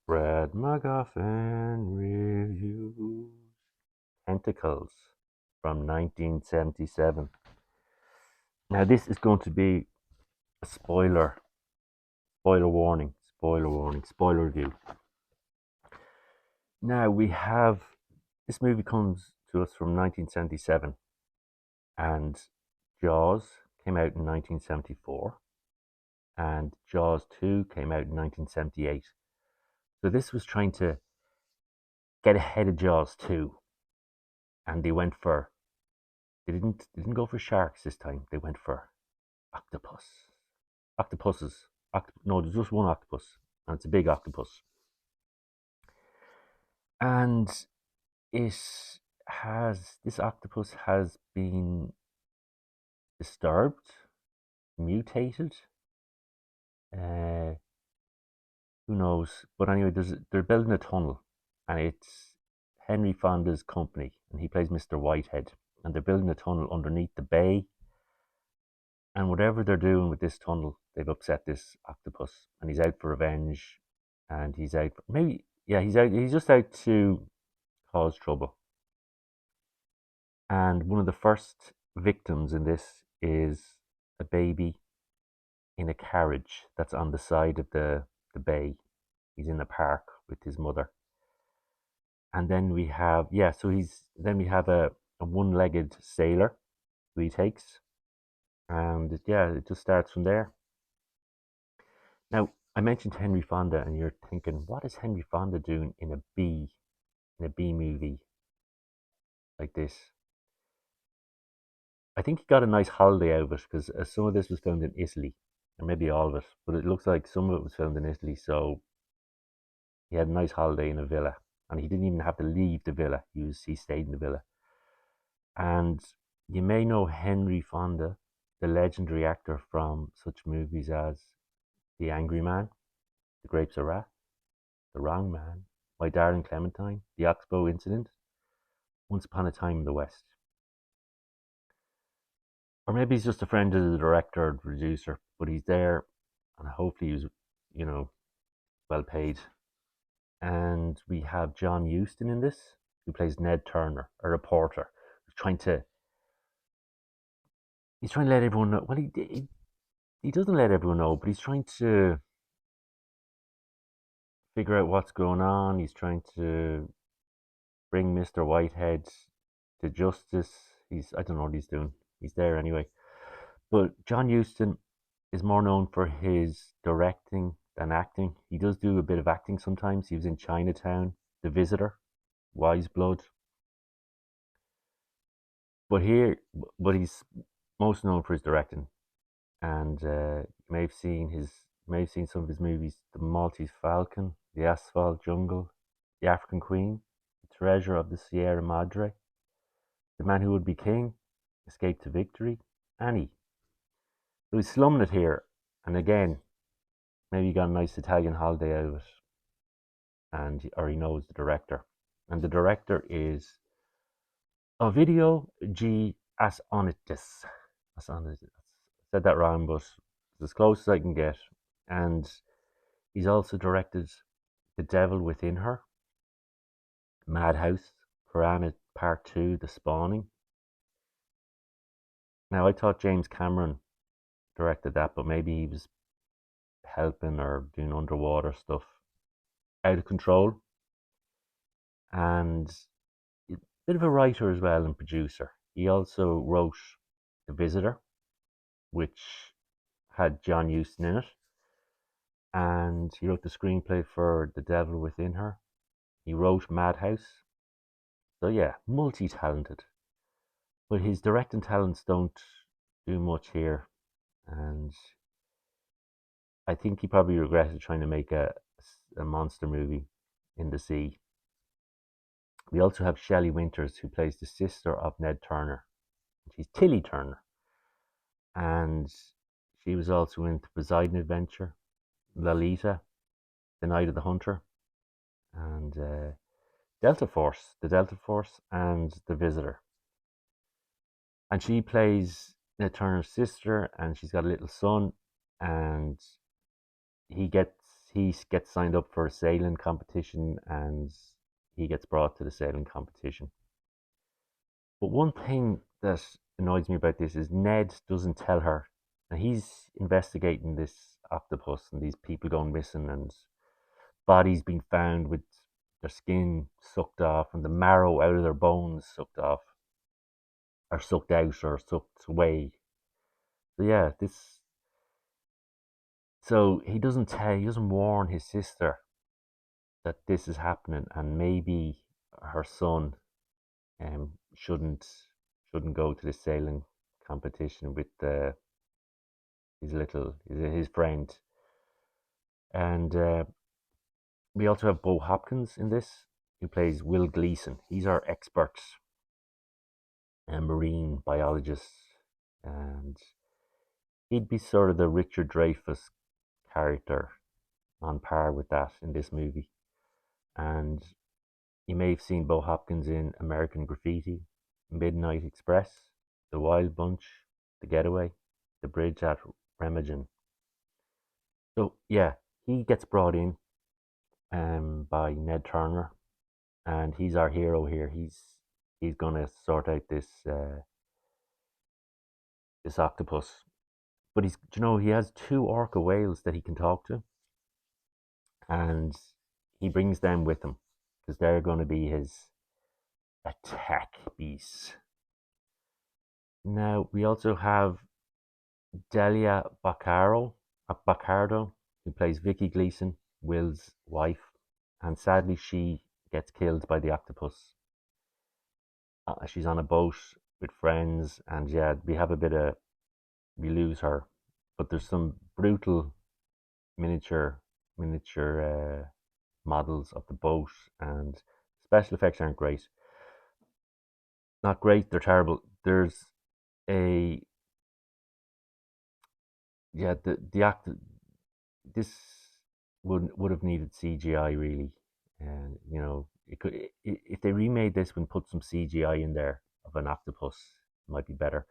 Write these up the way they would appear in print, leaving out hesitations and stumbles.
Red MacGuffin reviews Tentacles from 1977. Now, this is going to be a spoiler review. Now, we have this movie comes to us from 1977, and Jaws came out in 1974, and Jaws 2 came out in 1978. So, this was trying to get ahead of Jaws 2, and they didn't go for sharks this time. They went for octopus. Octopuses. No, there's just one octopus, and it's a big octopus. And this octopus has been disturbed, mutated. Uh, who knows? But anyway, they're building a tunnel, and it's Henry Fonda's company, and he plays Mr. Whitehead, and they're building a tunnel underneath the bay. And whatever they're doing with this tunnel, they've upset this octopus, and he's out for revenge. And he's out for, maybe yeah, he's out. He's just out to cause trouble. And one of the first victims in this is a baby in a carriage that's on the side of the bay. He's in the park with his mother. And then we have a one-legged sailor who he takes. And yeah, it just starts from there. Now, I mentioned Henry Fonda, and you're thinking, what is Henry Fonda doing in a B movie like this? I think he got a nice holiday out of it because some of this was filmed in Italy, or maybe all of it, but it looks like some of it was filmed in Italy. So he had a nice holiday in a villa, and he didn't even have to leave the villa. He stayed in the villa. And you may know Henry Fonda, the legendary actor from such movies as The Angry Man, The Grapes of Wrath, The Wrong Man, My Darling Clementine, The Oxbow Incident, Once Upon a Time in the West. Or maybe he's just a friend of the director or the producer, but he's there, and hopefully he's, you know, well paid. And we have John Huston in this, who plays Ned Turner, a reporter, who's he's trying to let everyone know. Well, he doesn't let everyone know, but he's trying to figure out what's going on. He's trying to bring Mr. Whitehead to justice. I don't know what he's doing. He's there anyway. But John Huston is more known for his directing than acting. He does do a bit of acting sometimes. He was in Chinatown, The Visitor, Wise Blood. But he's most known for his directing, and you may have seen some of his movies: The Maltese Falcon, The Asphalt Jungle, The African Queen, The Treasure of the Sierra Madre, The Man Who Would Be King, Escape to Victory, Annie. So he's slumming it here, and again, maybe he got a nice Italian holiday out of it, or he knows the director, and the director is Ovidio G. Asonitis. Asonitis. I said that wrong, but it's as close as I can get. And he's also directed The Devil Within Her, Madhouse, Piranha Part 2, The Spawning. Now, I thought James Cameron directed that, but maybe he was helping or doing underwater stuff. Out of Control. And a bit of a writer as well and producer. He also wrote The Visitor, which had John Huston in it. And he wrote the screenplay for The Devil Within Her. He wrote Madhouse. So yeah, multi-talented. But his directing talents don't do much here. And I think he probably regretted trying to make a monster movie in the sea. We also have Shelley Winters, who plays the sister of Ned Turner. She's Tilly Turner. And she was also in The Poseidon Adventure, Lolita, The Night of the Hunter, and the Delta Force, and The Visitor. And she plays Ned Turner's sister, and she's got a little son, and he gets signed up for a sailing competition, and he gets brought to the sailing competition. But one thing that annoys me about this is Ned doesn't tell her. And he's investigating this octopus and these people going missing and bodies being found with their skin sucked off and the marrow out of their bones sucked off, or sucked out, or sucked away. So yeah, this. So he doesn't tell. He doesn't warn his sister that this is happening, and maybe her son shouldn't go to the sailing competition with his friend. And we also have Bo Hopkins in this, who plays Will Gleason. He's our expert marine biologist, and he'd be sort of the Richard Dreyfuss character, on par with that in this movie. And you may have seen Bo Hopkins in American Graffiti, Midnight Express, The Wild Bunch, The Getaway, The Bridge at Remagen. So yeah, he gets brought in by Ned Turner, and he's our hero here. He's gonna sort out this octopus, but he has two orca whales that he can talk to, and he brings them with him because they're going to be his attack beasts. Now we also have Delia Baccardo, who plays Vicky Gleason, Will's wife, and sadly she gets killed by the octopus. She's on a boat with friends, and yeah, we lose her, but there's some brutal miniature models of the boat, and special effects aren't great. Not great, they're terrible. There's a yeah, the act this would have needed CGI really, and it could if they remade this and put some CGI in there of an octopus, it might be better.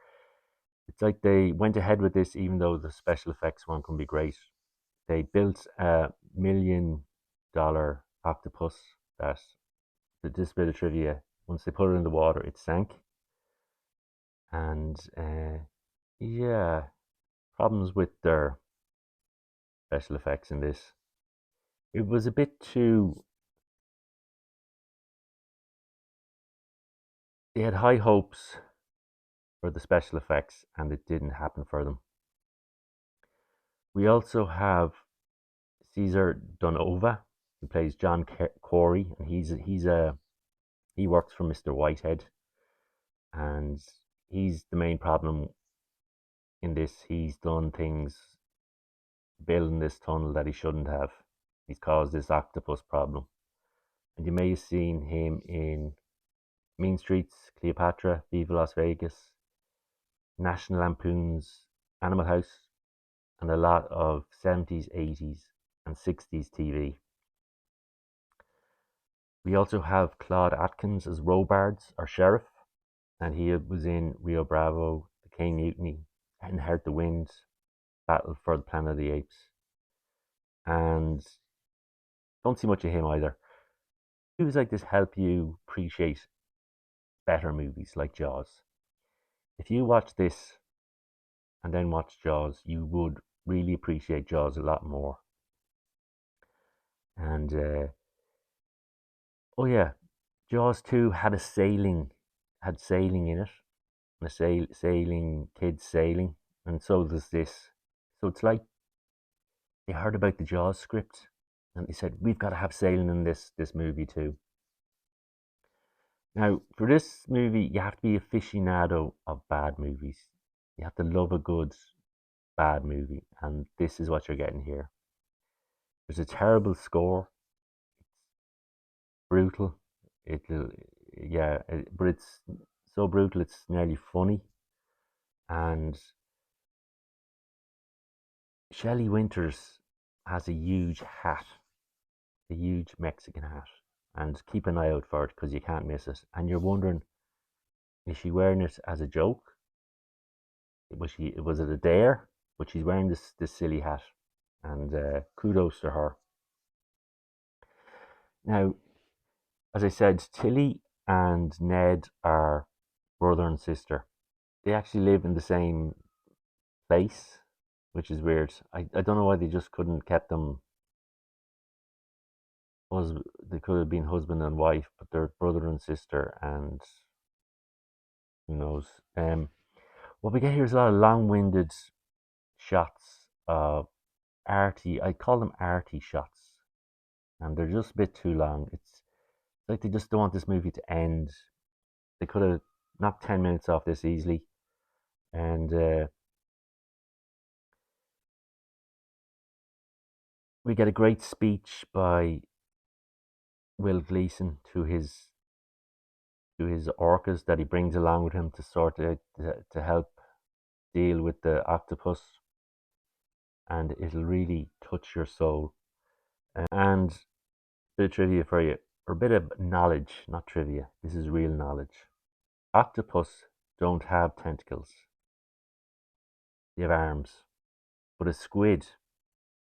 It's like they went ahead with this even though the special effects weren't going to be great. They built $1 million octopus that, this bit of trivia, once they put it in the water, it sank. And yeah, problems with their special effects in this. It was a bit too. They had high hopes for the special effects, and it didn't happen for them. We also have Caesar Donova, who plays John Corey, and he works for Mr. Whitehead, and he's the main problem in this. He's done things, building this tunnel that he shouldn't have. He's caused this octopus problem. And you may have seen him in Mean Streets, Cleopatra, Viva Las Vegas, National Lampoon's Animal House, and a lot of 70s, 80s, and 60s TV. We also have Claude Atkins as Robards, our sheriff, and he was in Rio Bravo, The Caine Mutiny, Inherit the Wind, Battle for the Planet of the Apes, and don't see much of him either. Movies like this help you appreciate better movies like Jaws. If you watch this and then watch Jaws, you would really appreciate Jaws a lot more. And oh yeah, Jaws 2 had sailing in it, and sailing, kids sailing, and so does this. So it's like they heard about the Jaws script and they said, we've got to have sailing in this movie too. Now, for this movie, you have to be aficionado of bad movies. You have to love a good bad movie, and this is what you're getting here. There's a terrible score. It's brutal. But it's so brutal it's nearly funny. And Shelley Winters has a huge hat, a huge Mexican hat, and keep an eye out for it because you can't miss it. And you're wondering, is she wearing it as a joke? Was it a dare? But she's wearing this silly hat, and kudos to her. Now, as I said, Tilly and Ned are brother and sister. They actually live in the same place, which is weird. I don't know why they just couldn't kept them. They could have been husband and wife, but they're brother and sister, and who knows? What we get here is a lot of long-winded shots of arty. I call them arty shots, and they're just a bit too long. It's like they just don't want this movie to end. They could have knocked 10 minutes off this easily, and we get a great speech by Will Gleason to his orcas that he brings along with him to sort out to help deal with the octopus, and it'll really touch your soul. And a bit of trivia for you, or a bit of knowledge, not trivia. This is real knowledge. Octopus don't have tentacles; they have arms. But a squid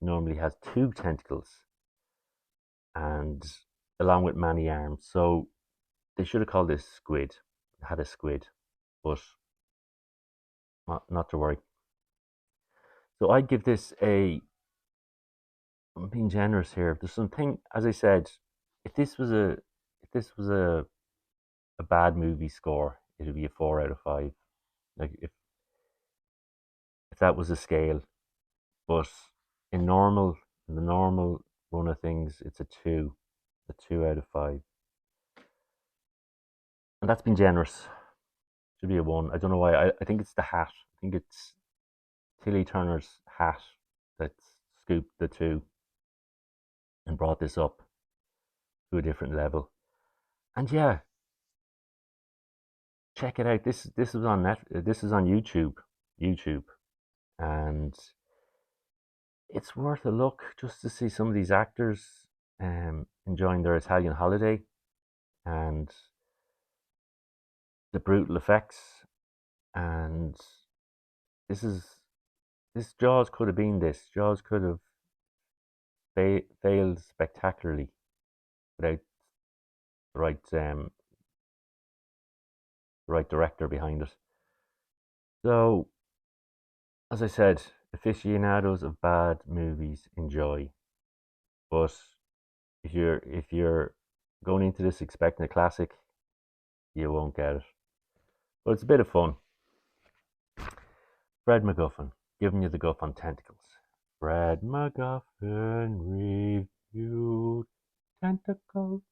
normally has two tentacles, and along with many arms. So they should have called this squid. It had a squid, but not to worry. So I'd give this a. I'm being generous here. There's something, as I said, if this was a if this was a bad movie score, it'd be a 4 out of 5. Like if that was a scale, but in the normal run of things, it's a 2 out of 5, and that's been generous. Should be a 1. I don't know why. I think it's the hat. I think it's Tilly Turner's hat that scooped the two and brought this up to a different level. And yeah, check it out. This is on this is on YouTube, and it's worth a look just to see some of these actors enjoying their Italian holiday and the brutal effects. And this is this Jaws could have been this. Jaws could have failed spectacularly without the right director behind it. So, as I said, aficionados of bad movies enjoy, but if you're going into this expecting a classic, you won't get it. But it's a bit of fun. Fred MacGuffin, giving you the guff on Tentacles. Fred MacGuffin reviewed Tentacles.